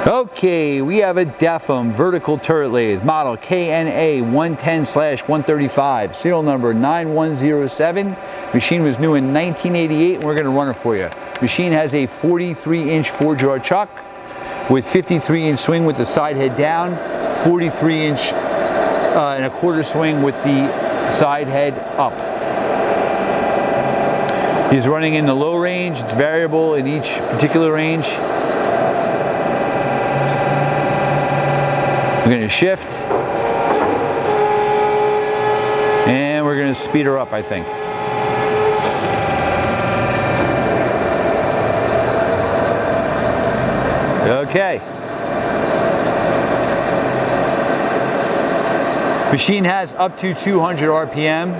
Okay, we have a Defum vertical turret lathe, model KNA 110/135, serial number 9107. Machine was new in 1988, and we're going to run it for you. Machine has a 43-inch 4-jaw chuck with 53-inch swing with the side head down, 43-inch and a quarter swing with the side head up. He's running in the low range. It's variable in each particular range. We're going to shift, and we're going to speed her up, I think. Okay. Machine has up to 200 RPM.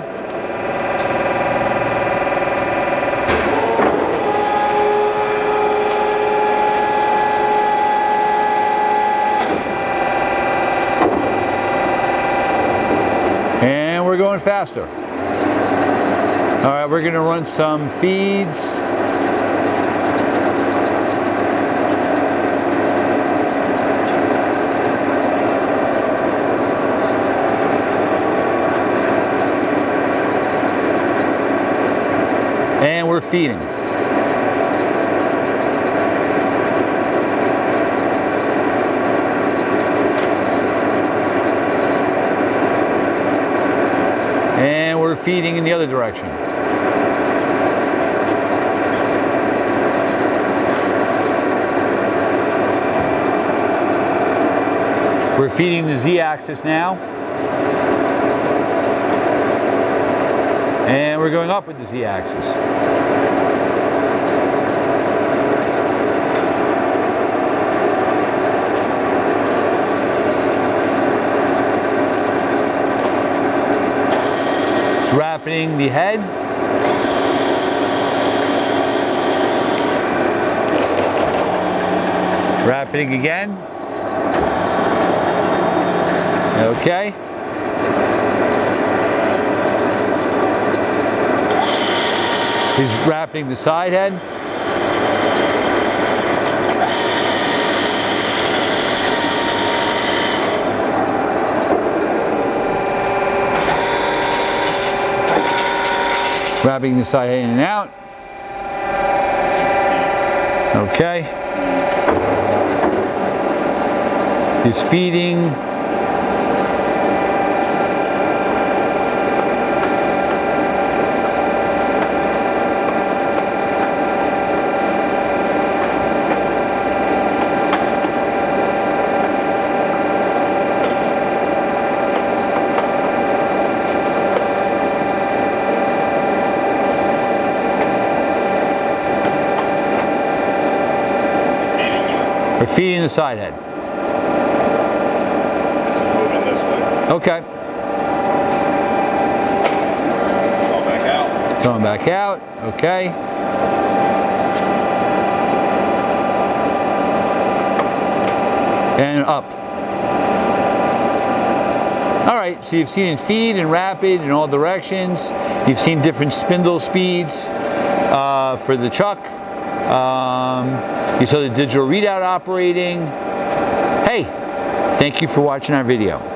And we're going faster. All right, we're going to run some feeds. And we're feeding. And we're feeding in the other direction. We're feeding the Z-axis now. And we're going up with the Z-axis. It's rapiding the head. Rapiding again. Okay. He's wrapping the side head. Wrapping the side head in and out. Okay. He's feeding. We're feeding the side head. It's moving this way. Okay. Going back out. Going back out. Okay. And up. All right, so you've seen it feed and rapid in all directions. You've seen different spindle speeds for the chuck. You saw the digital readout operating. Hey, thank you for watching our video.